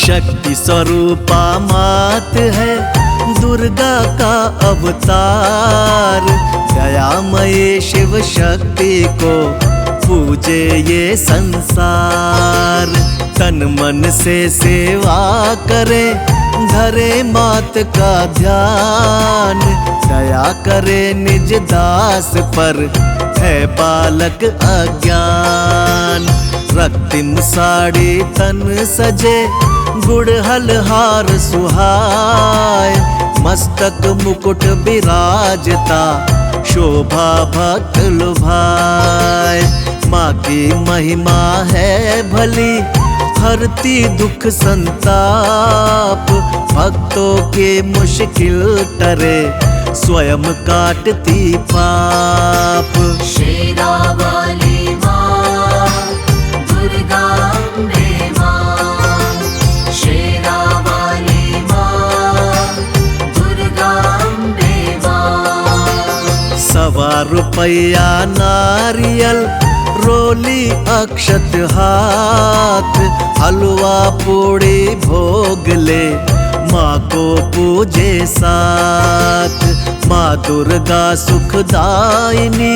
शक्ति स्वरूपा मात है दुर्गा का अवतार। दयामयी शिव शक्ति को पूजे ये संसार। तन मन से सेवा करे धरे मात का ध्यान। दया करे निज दास पर है बालक अज्ञान। रक्तिम साड़ी तन सजे गुड़हल हार सुहाय। मस्तक मुकुट विराजता शोभा भक्त लुभाए। माँ की महिमा है भली हरती दुख संताप। भक्तों के मुश्किल टरे स्वयं काटती पाप। शेरा वाली माँ दुर्गा अम्बे माँ। शेरा वाली माँ दुर्गा अम्बे माँ। 1.25 रुपया नारियल रोली अक्षत हाथ। हलवा पूड़ी भोग ले माँ को पूजे साथ। माँ दुर्गा सुखदायिनी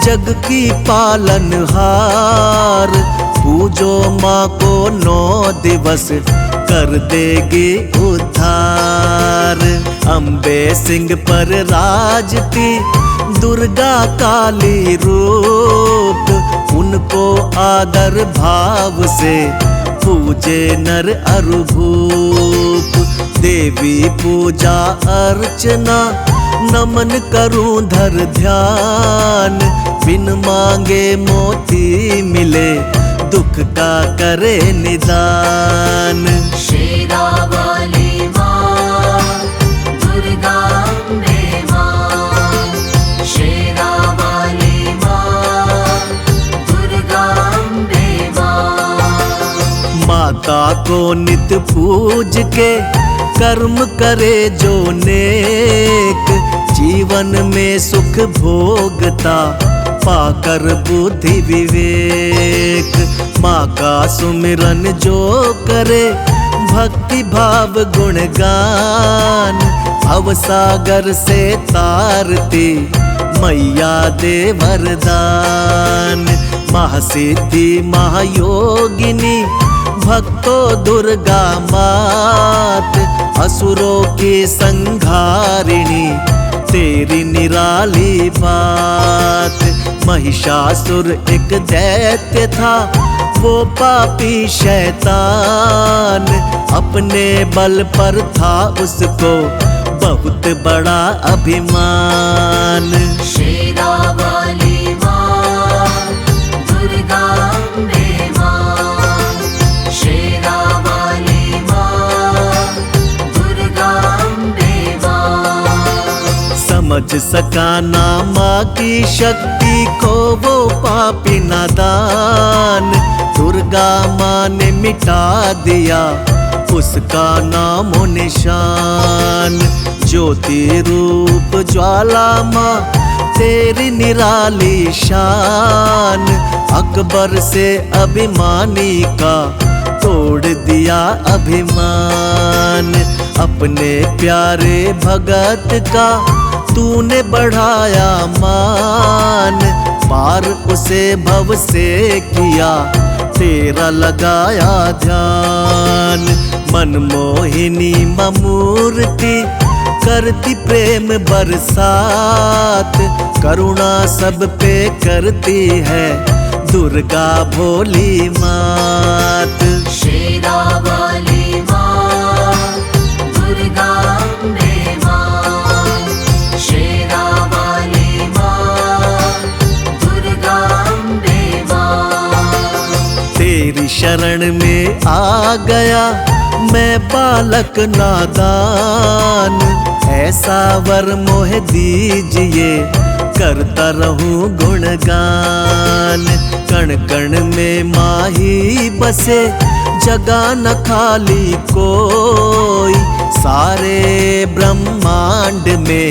जग की पालनहार। पूजो माँ को 9 दिवस कर देगी उद्धार। अम्बे सिंह पर राजती दुर्गा काली रूप। उनको आदर भाव से पूजे नर अरु भूप। देवी पूजा अर्चना नमन करूं धर ध्यान। बिन मांगे मोती मिले दुख का करे निदान। शेरा वाली माँ दुर्गा अम्बे माँ। शेरा वाली माँ दुर्गा अम्बे माँ। माता को नित पूज के कर्म करे जो नेक। जीवन में सुख भोगता पाकर बुद्धि विवेक। माँ का सुमिरन जो करे भक्ति भाव गुणगान। भवसागर से तारती मैया दे वरदान। महासिद्धि महायोगिनी भक्तों दुर्गा मात। असुरों की संघारिणी तेरी निराली बात। महिषासुर एक दैत्य था वो पापी शैतान। अपने बल पर था उसको बहुत बड़ा अभिमान। शेरा वाली माँ दुर्गा अम्बे माँ। शेरा वाली माँ दुर्गा अम्बे माँ। समझ सका ना माँ की शक्ति को वो पापी नादान। दुर्गा माँ ने मिटा दिया उसका नामो निशान। ज्योति रूप ज्वाला माँ तेरी निराली शान। अकबर से अभिमानी का तोड़ दिया अभिमान। अपने प्यारे भगत का तूने बढ़ाया मान। पार उसे भव से किया तेरा लगाया ध्यान। मनमोहिनी ममूर्ति करती प्रेम बरसात। करुणा सब पे करती है दुर्गा भोली मात। शेरा वाली माँ दुर्गा अम्बे माँ। शेरा वाली माँ दुर्गा अम्बे माँ। तेरी शरण में आ गया मैं बालक नादान। ऐसा वर मोह दीजिए करता रहूं गुणगान। कण कण में माही बसे जगह न खाली कोई। सारे ब्रह्मांड में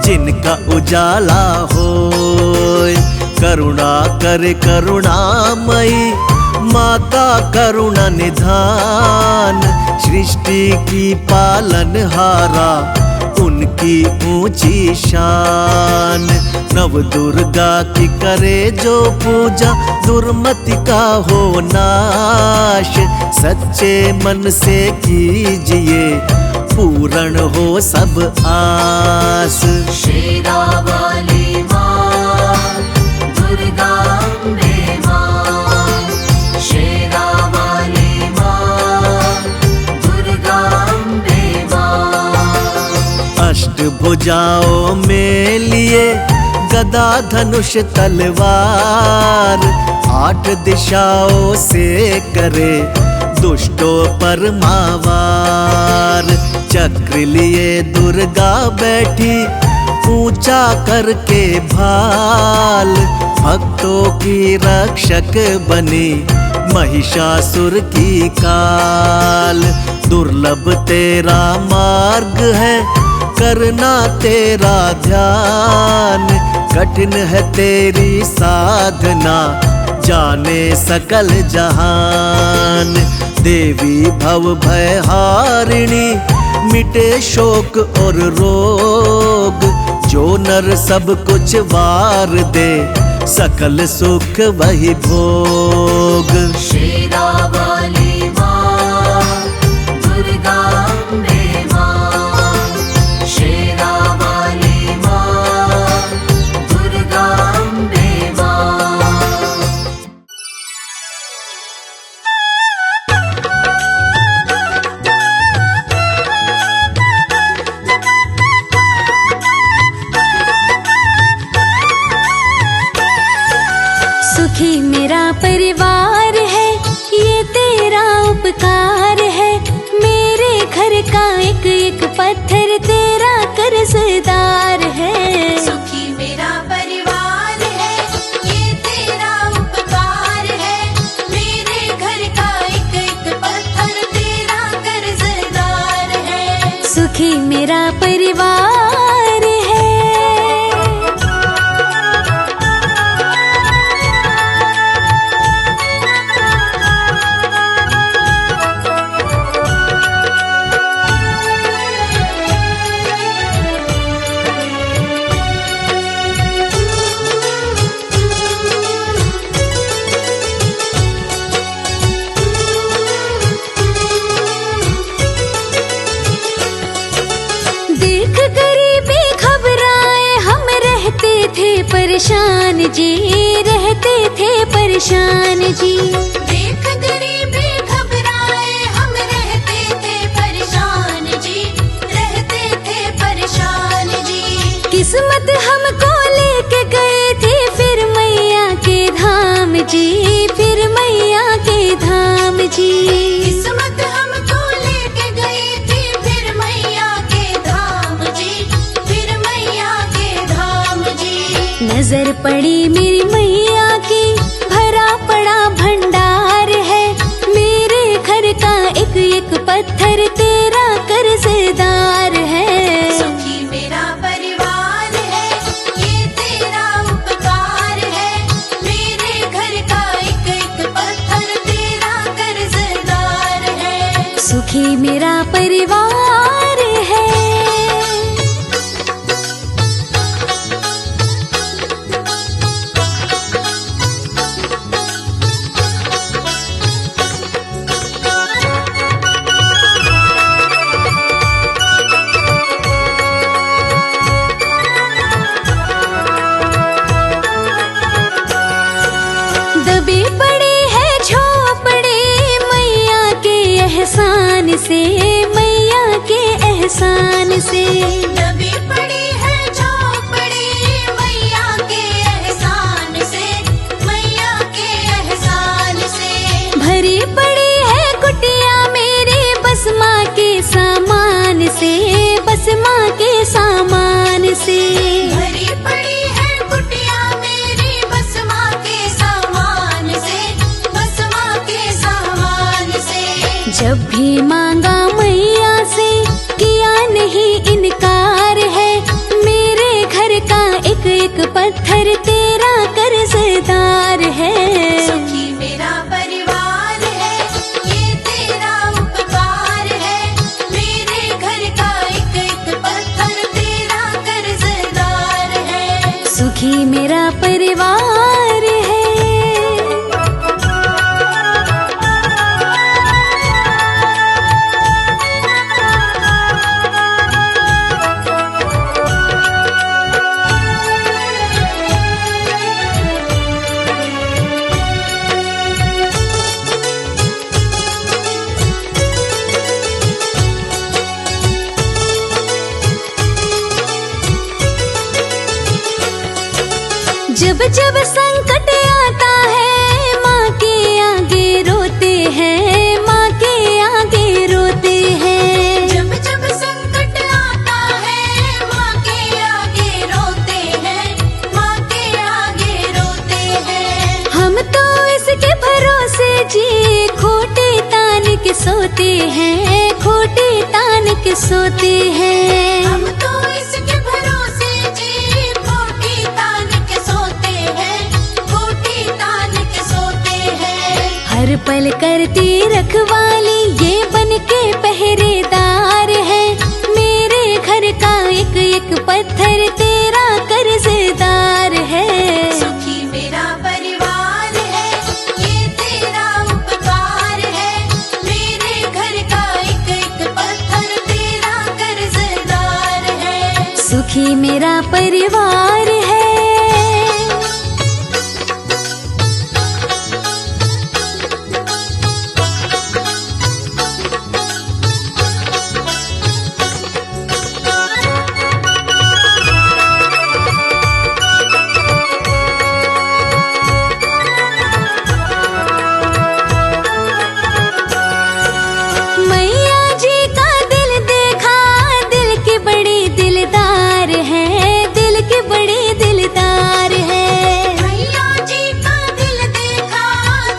जिनका उजाला होए। करुणा करे करुणामयी माता करुणा निधान, सृष्टि की पालनहारा, उनकी ऊंची शान। नव दुर्गा की करे जो पूजा, दुर्मति का हो नाश। सच्चे मन से कीजिए, पूर्ण हो सब आस। शेरावाली माँ, दुर्गा अम्बे माँ। शेरावाली माँ, दुर्गा अम्बे माँ। अष्टभुजाओं में लिए गदा धनुष तलवार, 8 दिशाओं से करे दुष्टों पर मावार। चक्र लिए दुर्गा बैठी, ऊंचा करके भाल। भक्तों की रक्षक बनी, महिषासुर की काल। दुर्लभ तेरा मार्ग है, करना तेरा ध्यान। कठिन है तेरी साधना, जाने सकल जहान। देवी भव भय हारिणी, मिटे शोक और रोग। जो नर सब कुछ वार दे, सकल सुख वही भोग। शेरावाली माँ, दुर्गा अम्बे माँ। शेरावाली माँ, दुर्गा अम्बे माँ। सुखी मेरा परिवार है, ये तेरा उपकार है। मेरे घर का एक एक पत्थर तेरा कर्जदार है। सुखी मेरा परिवार है, ये तेरा उपकार है। मेरे घर का एक एक पत्थर तेरा कर्जदार है। सुखी मेरा परिवार है। देख गरीबी घबराए हम रहते थे परेशान जी, रहते थे परेशान जी। देख गरीबी घबराए हम रहते थे परेशान जी, रहते थे परेशान जी। किस्मत हमको लेके गए थे फिर मैया के धाम जी, फिर मैया के धाम जी। किस्मत हमको लेके गई थी फिर मैया के धाम जी, फिर मैया के धाम जी। नजर पड़ी मेरी मैया की, भरा पड़ा भंडार है। मेरे घर का एक एक पत्थर तेरा कर्जदार है। सुखी मेरा परिवार है, ये तेरा उपकार है। मेरे घर का एक एक पत्थर तेरा कर्जदार है। सुखी मेरा परिवार है। दबी पड़ी है झोपड़ी मैया के एहसान से, मैया के एहसान से। दबी पड़ी है झोपड़ी मैया के एहसान से, मैया के एहसान से। भरी पड़ी है कुटिया मेरी बस माँ के सामान से, बस माँ के सामान से। भरी पड़ी है कुटिया मेरी बस माँ के सामान से, बस माँ के सामान से। जब भी मांगा मैया से, किया नहीं इनकार है। मेरे घर का एक एक पत्थर तेरा कर्जदार है। सुखी मेरा परिवार जब जब संकट आता है माँ के आगे रोते हैं, माँ के आगे रोते हैं। जब जब संकट आता है माँ के आगे रोते हैं, माँ के आगे रोते हैं। हम तो इसके भरोसे जी खोटे तान के सोते हैं, खोटे तान के सोते हैं। हम तो इसके भरोसे जी खोटी तान के सोते हैं, खोटी तान के सोते हैं। हर पल करती रखवाली ये बन के पहरेदार है। मेरे घर का एक एक पत्थर तेरा कर्जदार है। सुखी मेरा परिवार है, ये तेरा उपकार है। मेरे घर का एक एक पत्थर तेरा कर्जदार है। सुखी मेरा परिवार है। मैया जी का दिल देखा, दिल के बड़े दिलदार है, दिल के बड़े दिलदार है। मैया जी का दिल देखा,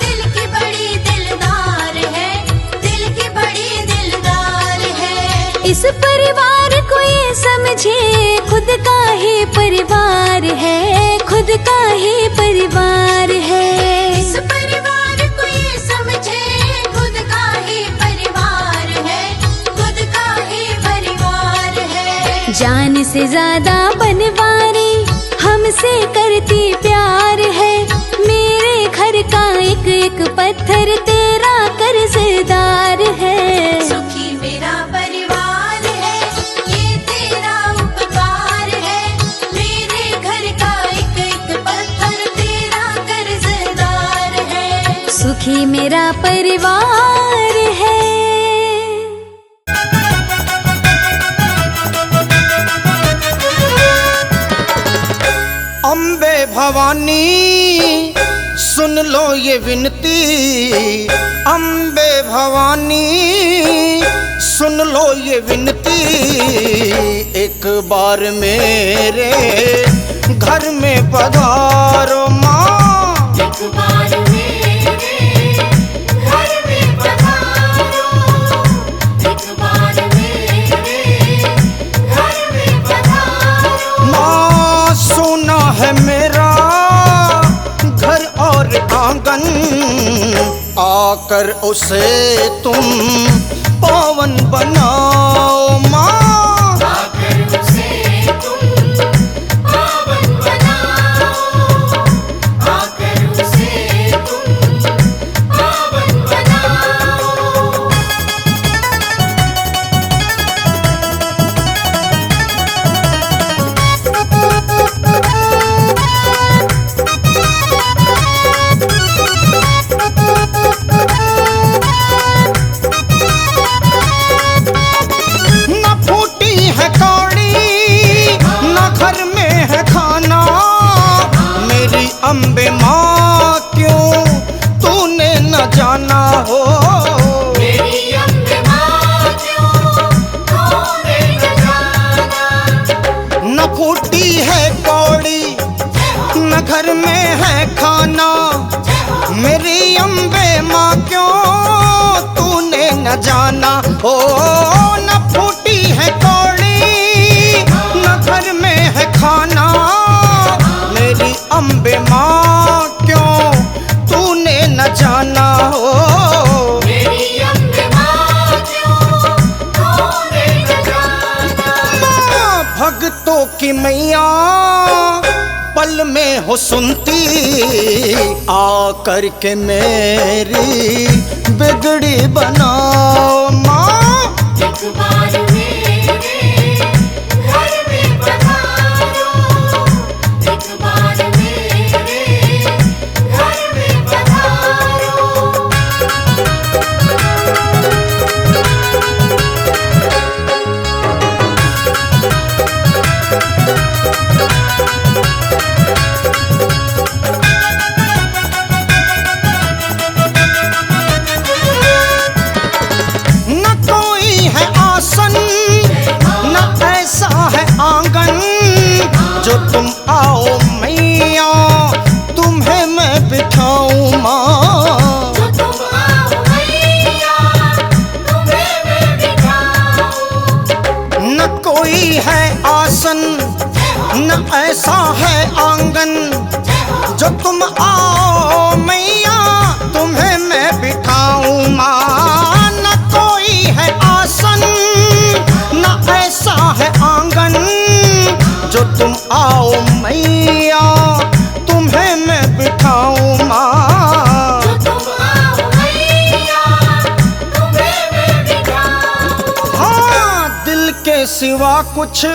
दिल की बड़ी दिलदार है, दिल की बड़ी दिलदार है। इस परिवार को ये समझे खुद का ही परिवार है, खुद का ही परिवार है। इस परिवार को ये समझे खुद का ही परिवार है, खुद का ही परिवार है। जान से ज्यादा बनवारी हमसे करती प्यार है। मेरे घर का एक एक पत्थर तेरा कर्जदार है। सुखी मेरा परिवार है, ये तेरा उपकार है। मेरे घर का एक एक पत्थर तेरा कर्जदार है। सुखी मेरा परिवार है। अम्बे भवानी सुन लो ये विनती, अम्बे भवानी सुन लो ये विनती। एक बार मेरे घर में पधारो माँ, एक बार मेरे घर में पधारो, एक बार मेरे घर में पधारो। माँ सुना है मेरा घर और आंगन, आकर उसे तुम पावन बनाओ माँ। आकर उसे तुम पावन बनाओ, आकर उसे तुम पावन बनाओ। न फूटी है कौड़ी न घर में है खाना, मेरी अम्बे माँ क्यों तूने न जाना हो। मेरी अम्बे माँ क्यों तूने न जाना। न फूटी है कौड़ी न घर में है खाना, मेरी अम्बे माँ क्यों तूने न जाना हो। न फूटी है कौड़ी न घर में है खाना, मेरी अम्बे माँ क्यों तूने न जाना हो। मेरी अम्बे माँ क्यों तूने न जाना। माँ भक्तों की मैया पल में हो सुनती, आकर के मेरी बिगड़ी बनाओ माँ। एक बार मेरे घर में पधारो, एक बार मेरे घर में पधारो। आसन, न ऐसा है आंगन जो तुम आओ मैया तुम्हें मैं बिठाऊं माँ। न कोई है आसन, न ऐसा है आंगन जो तुम आओ मैया तुम्हें मैं बिठाऊं माँ। हाँ, दिल के सिवा कुछ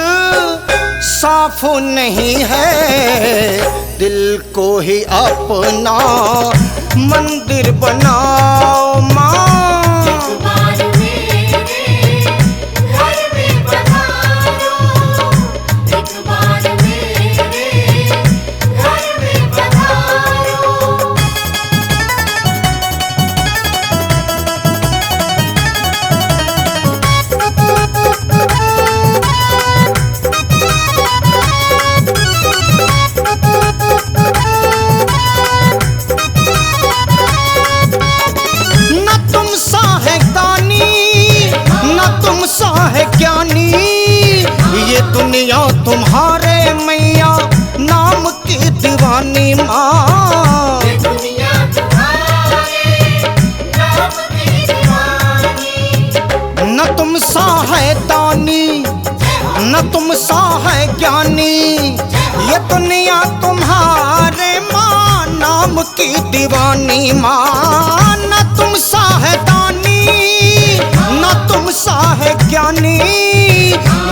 साफ नहीं है, दिल को ही अपना मंदिर बनाओ माँ। ज्ञानी ये दुनिया तुम्हारे मैया नाम की दीवानी माँ। न तुम सा है दानी, न तुम सा है ज्ञानी, ये दुनिया तुम्हारे माँ नाम की दीवानी माँ। न तुम सा है दानी, न तुम सा है ज्ञानी,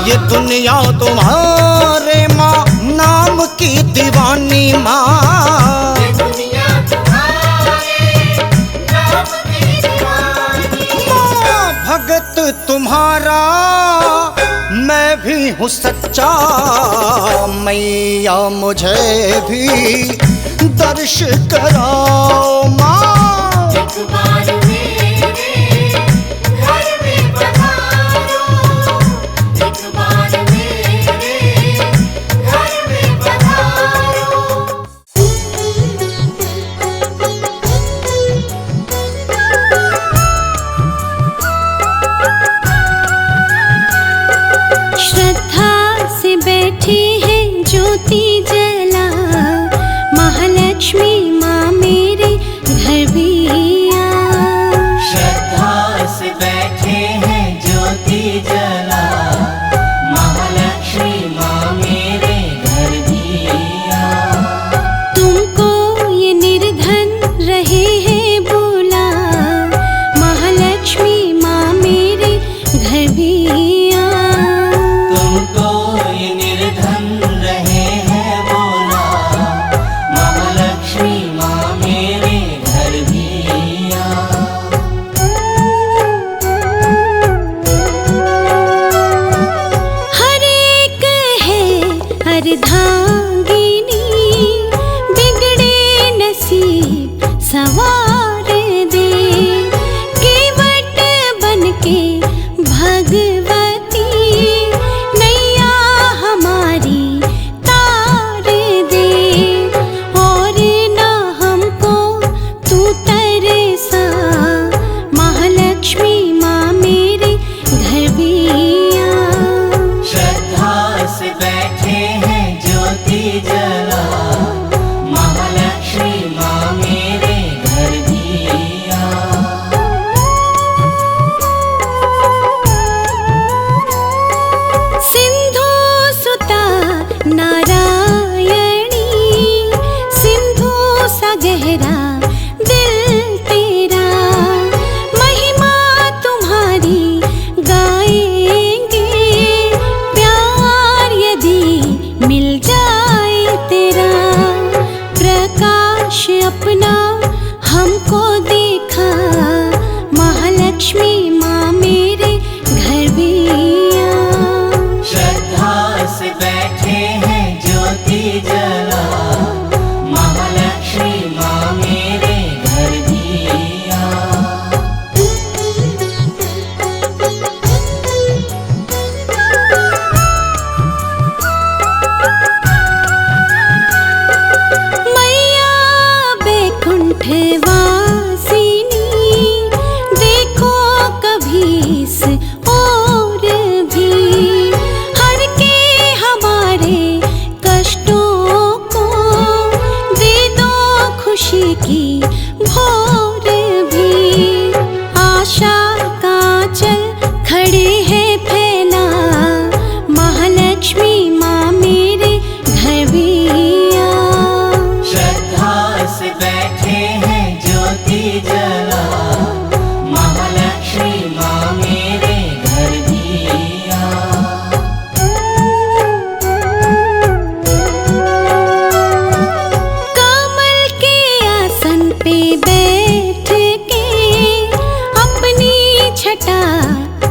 ये दुनिया तुम्हारे माँ नाम की दीवानी माँ। माँ भगत तुम्हारा मैं भी हूँ सच्चा, मैया मुझे भी दर्श कराओ माँ। बैठी है ज्योति जला, महालक्ष्मी माँ मेरे घर भी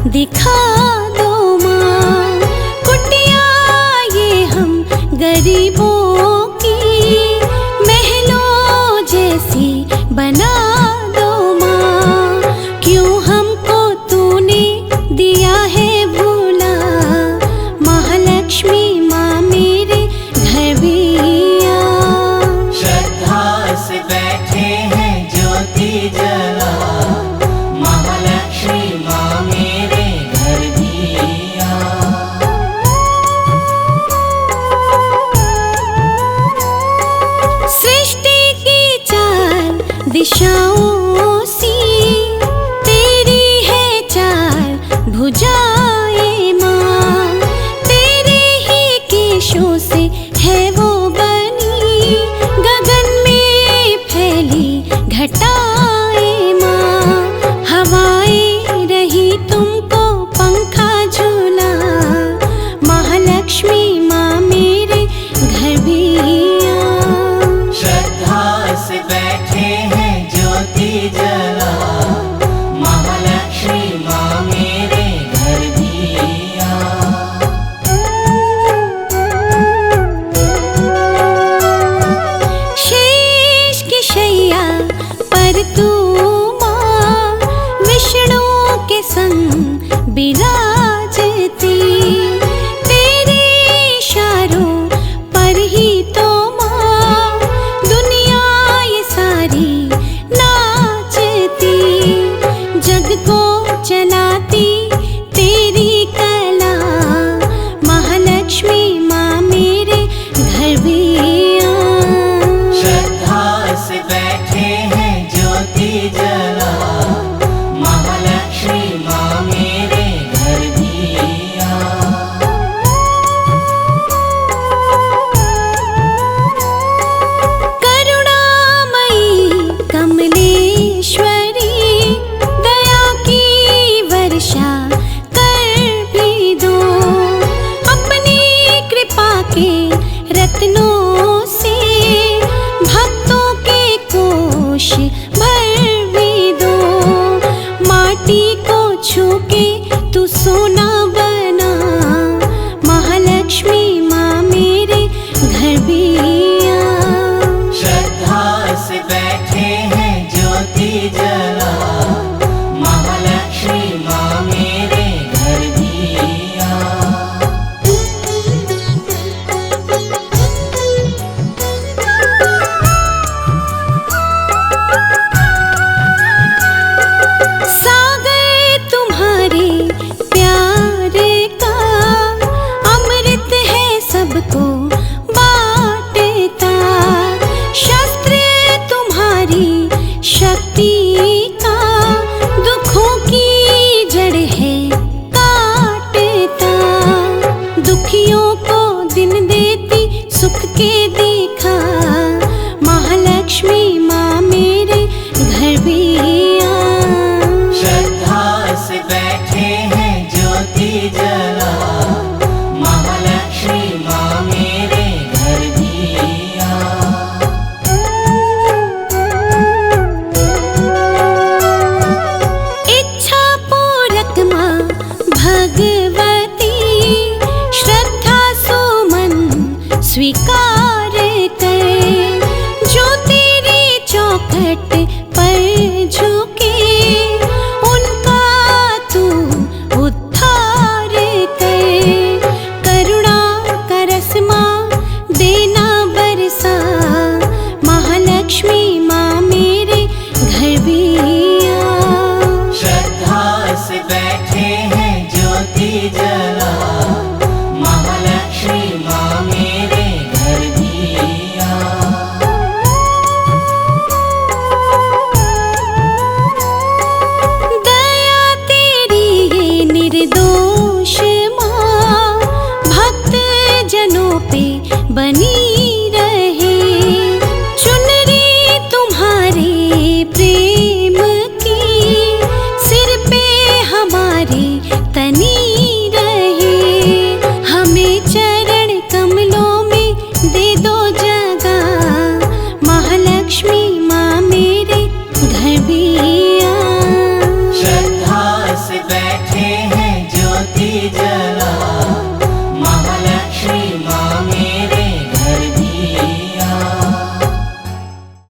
दिखा दो माँ। कुटिया ये हम गरीबों की महलों जैसी बना दो माँ। क्यों हमको तूने दिया है भूला, महालक्ष्मी माँ मेरे घर भी आ। श्रद्धा से बैठे हैं ज्योति जला, महालक्ष्मी माँ मेरे घर भी आ। सृष्टि की चार दिशाओं सी तेरी है चार भुजाएं माँ। तेरे ही केशों से है वो बनी, गगन में फैली घटाएं माँ। हवाएं रही तुमको पंखा झूला, महालक्ष्मी माँ मेरे घर भी आ। श्रद्धा से बैठे हैं ज्योति जला, महालक्ष्मी माँ मेरे घर भी आ। शेष की शैया पर तू माँ विष्णु के संग विराजती। तेरे इशारों पर ही तो माँ दुनिया ये सारी नाचती। जग को चला